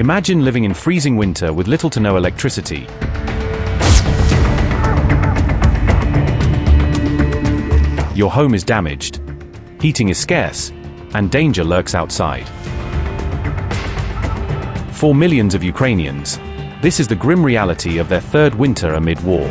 Imagine living in freezing winter with little to no electricity. Your home is damaged, heating is scarce, and danger lurks outside. For millions of Ukrainians, this is the grim reality of their third winter amid war.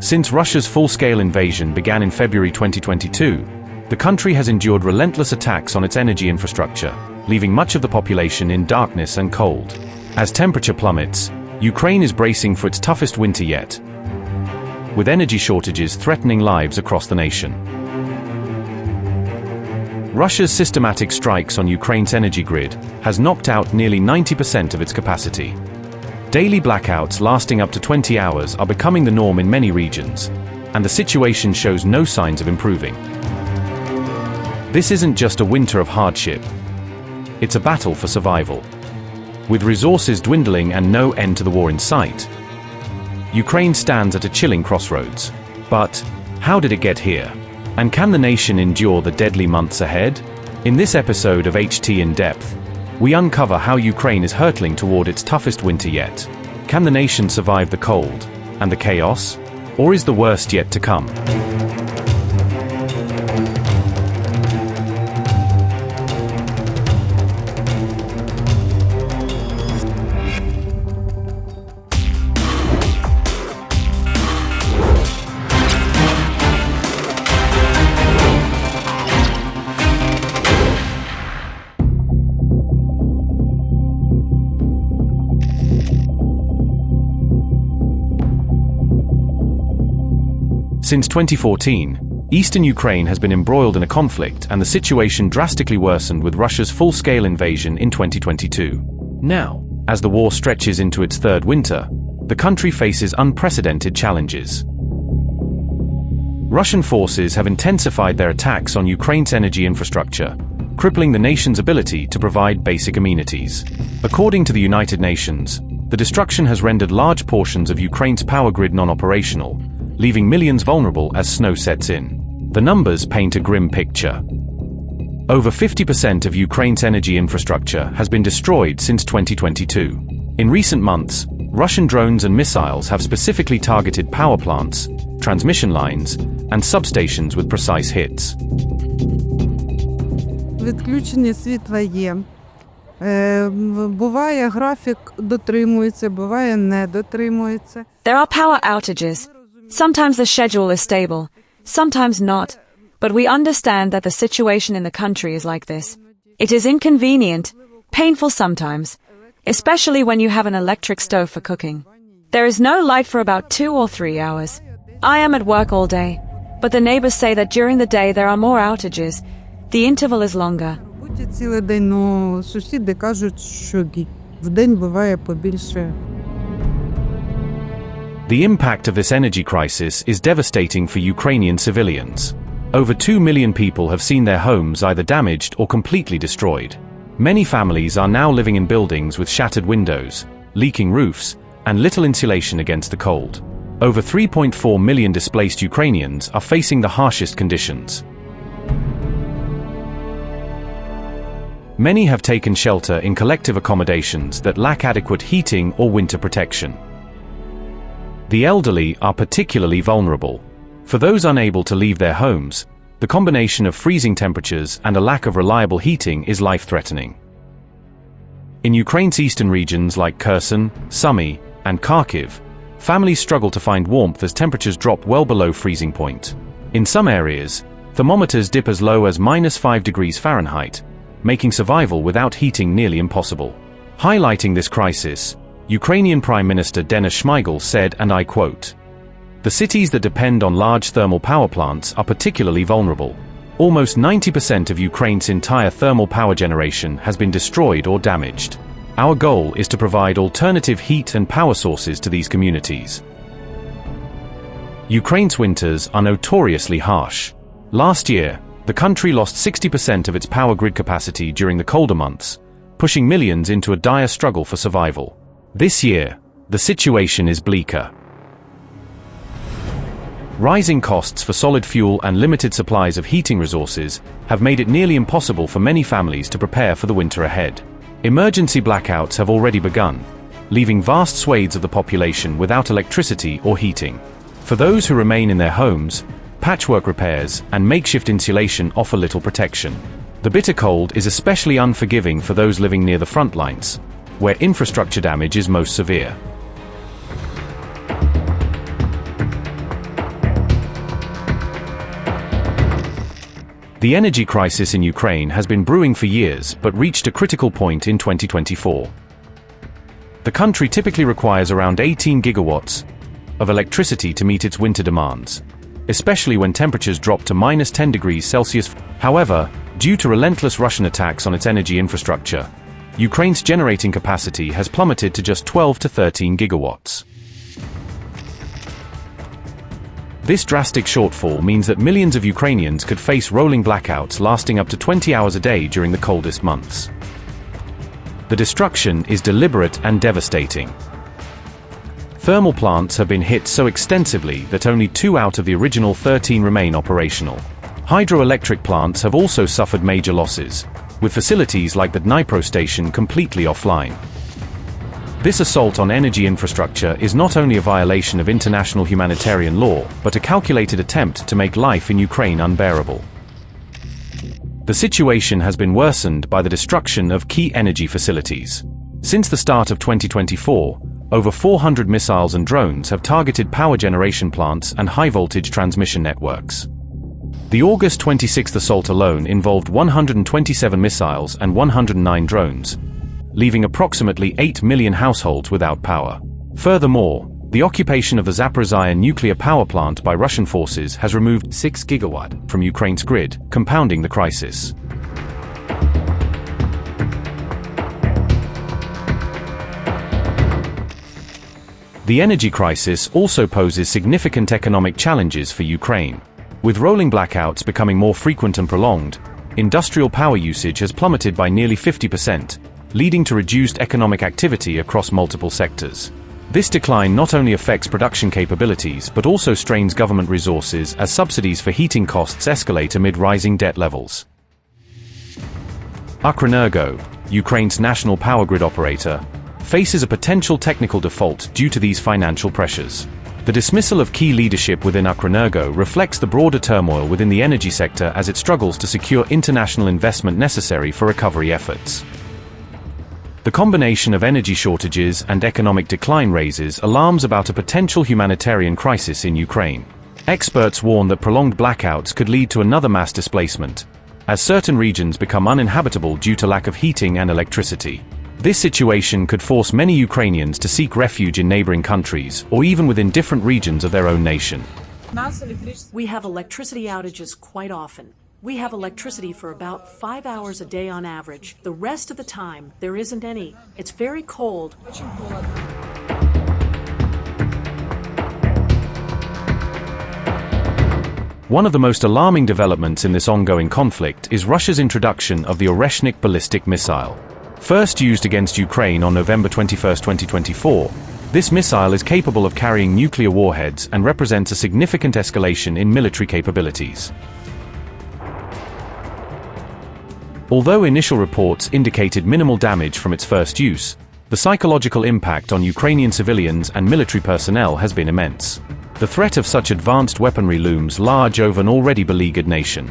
Since Russia's full-scale invasion began in February 2022, the country has endured relentless attacks on its energy infrastructure, leaving much of the population in darkness and cold. As temperature plummets, Ukraine is bracing for its toughest winter yet, with energy shortages threatening lives across the nation. Russia's systematic strikes on Ukraine's energy grid has knocked out nearly 90% of its capacity. Daily blackouts lasting up to 20 hours are becoming the norm in many regions, and the situation shows no signs of improving. This isn't just a winter of hardship. It's a battle for survival. With resources dwindling and no end to the war in sight, Ukraine stands at a chilling crossroads. But how did it get here? And can the nation endure the deadly months ahead? In this episode of HT In Depth, we uncover how Ukraine is hurtling toward its toughest winter yet. Can the nation survive the cold and the chaos? Or is the worst yet to come? Since 2014, eastern Ukraine has been embroiled in a conflict, and the situation drastically worsened with Russia's full-scale invasion in 2022. Now, as the war stretches into its third winter, the country faces unprecedented challenges. Russian forces have intensified their attacks on Ukraine's energy infrastructure, crippling the nation's ability to provide basic amenities. According to the United Nations, the destruction has rendered large portions of Ukraine's power grid non-operational, leaving millions vulnerable as snow sets in. The numbers paint a grim picture. Over 50% of Ukraine's energy infrastructure has been destroyed since 2022. In recent months, Russian drones and missiles have specifically targeted power plants, transmission lines, and substations with precise hits. Відключення світла є. Буває, графік дотримується, буває, не дотримується. There are power outages. Sometimes the schedule is stable, sometimes not, but we understand that the situation in the country is like this. It is inconvenient, painful sometimes, especially when you have an electric stove for cooking. There is no light for about 2 or 3 hours. I am at work all day, but the neighbors say that during the day there are more outages. The interval is longer. Цілий день, но сусіди кажуть, що вдень буває побільше. The impact of this energy crisis is devastating for Ukrainian civilians. Over 2 million people have seen their homes either damaged or completely destroyed. Many families are now living in buildings with shattered windows, leaking roofs, and little insulation against the cold. Over 3.4 million displaced Ukrainians are facing the harshest conditions. Many have taken shelter in collective accommodations that lack adequate heating or winter protection. The elderly are particularly vulnerable. For those unable to leave their homes, the combination of freezing temperatures and a lack of reliable heating is life-threatening. In Ukraine's eastern regions like Kherson, Sumy, and Kharkiv, families struggle to find warmth as temperatures drop well below freezing point. In some areas, thermometers dip as low as -5 degrees Fahrenheit, making survival without heating nearly impossible. Highlighting this crisis, Ukrainian Prime Minister Denis Shmyhal said, and I quote, "The cities that depend on large thermal power plants are particularly vulnerable. Almost 90% of Ukraine's entire thermal power generation has been destroyed or damaged. Our goal is to provide alternative heat and power sources to these communities." Ukraine's winters are notoriously harsh. Last year, the country lost 60% of its power grid capacity during the colder months, pushing millions into a dire struggle for survival. This year, the situation is bleaker. Rising costs for solid fuel and limited supplies of heating resources have made it nearly impossible for many families to prepare for the winter ahead. Emergency blackouts have already begun, leaving vast swathes of the population without electricity or heating. For those who remain in their homes, patchwork repairs and makeshift insulation offer little protection. The bitter cold is especially unforgiving for those living near the front lines, where infrastructure damage is most severe. The energy crisis in Ukraine has been brewing for years but reached a critical point in 2024. The country typically requires around 18 gigawatts of electricity to meet its winter demands, especially when temperatures drop to -10 degrees Celsius. However, due to relentless Russian attacks on its energy infrastructure, Ukraine's generating capacity has plummeted to just 12 to 13 gigawatts. This drastic shortfall means that millions of Ukrainians could face rolling blackouts lasting up to 20 hours a day during the coldest months. The destruction is deliberate and devastating. Thermal plants have been hit so extensively that only 2 out of the original 13 remain operational. Hydroelectric plants have also suffered major losses, with facilities like the Dnipro station completely offline. This assault on energy infrastructure is not only a violation of international humanitarian law, but a calculated attempt to make life in Ukraine unbearable. The situation has been worsened by the destruction of key energy facilities. Since the start of 2024, over 400 missiles and drones have targeted power generation plants and high-voltage transmission networks. The August 26th assault alone involved 127 missiles and 109 drones, leaving approximately 8 million households without power. Furthermore, the occupation of the Zaporizhzhia nuclear power plant by Russian forces has removed 6 gigawatt from Ukraine's grid, compounding the crisis. The energy crisis also poses significant economic challenges for Ukraine. With rolling blackouts becoming more frequent and prolonged, industrial power usage has plummeted by nearly 50%, leading to reduced economic activity across multiple sectors. This decline not only affects production capabilities but also strains government resources as subsidies for heating costs escalate amid rising debt levels. Ukrenergo, Ukraine's national power grid operator, faces a potential technical default due to these financial pressures. The dismissal of key leadership within Ukrenergo reflects the broader turmoil within the energy sector as it struggles to secure international investment necessary for recovery efforts. The combination of energy shortages and economic decline raises alarms about a potential humanitarian crisis in Ukraine. Experts warn that prolonged blackouts could lead to another mass displacement, as certain regions become uninhabitable due to lack of heating and electricity. This situation could force many Ukrainians to seek refuge in neighboring countries or even within different regions of their own nation. We have electricity outages quite often. We have electricity for about 5 hours a day on average. The rest of the time, there isn't any. It's very cold. One of the most alarming developments in this ongoing conflict is Russia's introduction of the Oreshnik ballistic missile. First used against Ukraine on November 21, 2024, this missile is capable of carrying nuclear warheads and represents a significant escalation in military capabilities. Although initial reports indicated minimal damage from its first use, the psychological impact on Ukrainian civilians and military personnel has been immense. The threat of such advanced weaponry looms large over an already beleaguered nation.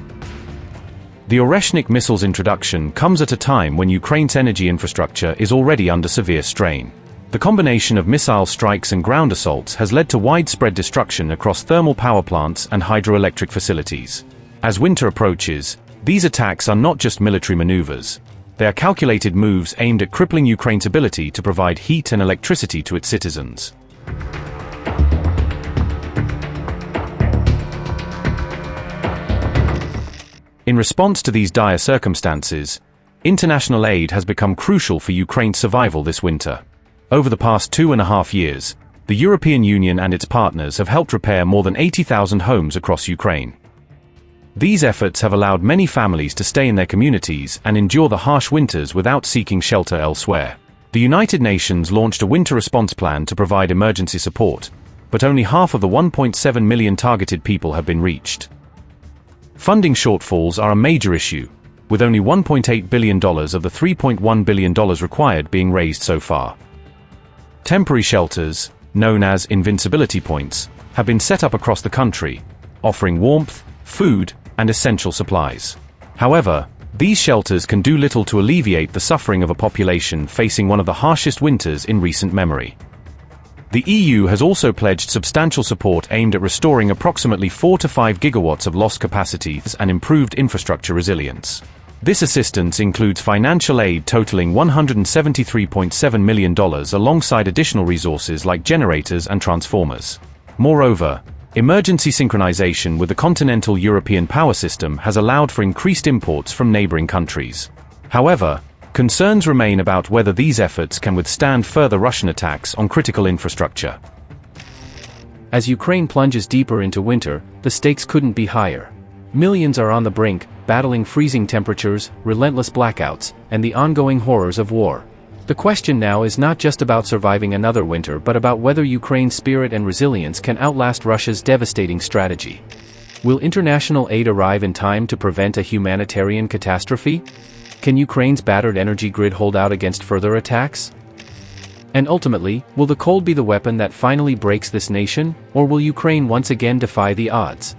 The Oreshnik missile's introduction comes at a time when Ukraine's energy infrastructure is already under severe strain. The combination of missile strikes and ground assaults has led to widespread destruction across thermal power plants and hydroelectric facilities. As winter approaches, these attacks are not just military maneuvers. They are calculated moves aimed at crippling Ukraine's ability to provide heat and electricity to its citizens. In response to these dire circumstances, international aid has become crucial for Ukraine's survival this winter. Over the past 2.5 years, the European Union and its partners have helped repair more than 80,000 homes across Ukraine. These efforts have allowed many families to stay in their communities and endure the harsh winters without seeking shelter elsewhere. The United Nations launched a winter response plan to provide emergency support, but only half of the 1.7 million targeted people have been reached. Funding shortfalls are a major issue, with only $1.8 billion of the $3.1 billion required being raised so far. Temporary shelters, known as invincibility points, have been set up across the country, offering warmth, food, and essential supplies. However, these shelters can do little to alleviate the suffering of a population facing one of the harshest winters in recent memory. The EU has also pledged substantial support aimed at restoring approximately 4 to 5 gigawatts of lost capacity and improved infrastructure resilience. This assistance includes financial aid totaling $173.7 million alongside additional resources like generators and transformers. Moreover, emergency synchronization with the continental European power system has allowed for increased imports from neighboring countries. However, concerns remain about whether these efforts can withstand further Russian attacks on critical infrastructure. As Ukraine plunges deeper into winter, the stakes couldn't be higher. Millions are on the brink, battling freezing temperatures, relentless blackouts, and the ongoing horrors of war. The question now is not just about surviving another winter but about whether Ukraine's spirit and resilience can outlast Russia's devastating strategy. Will international aid arrive in time to prevent a humanitarian catastrophe? Can Ukraine's battered energy grid hold out against further attacks? And ultimately, will the cold be the weapon that finally breaks this nation, or will Ukraine once again defy the odds?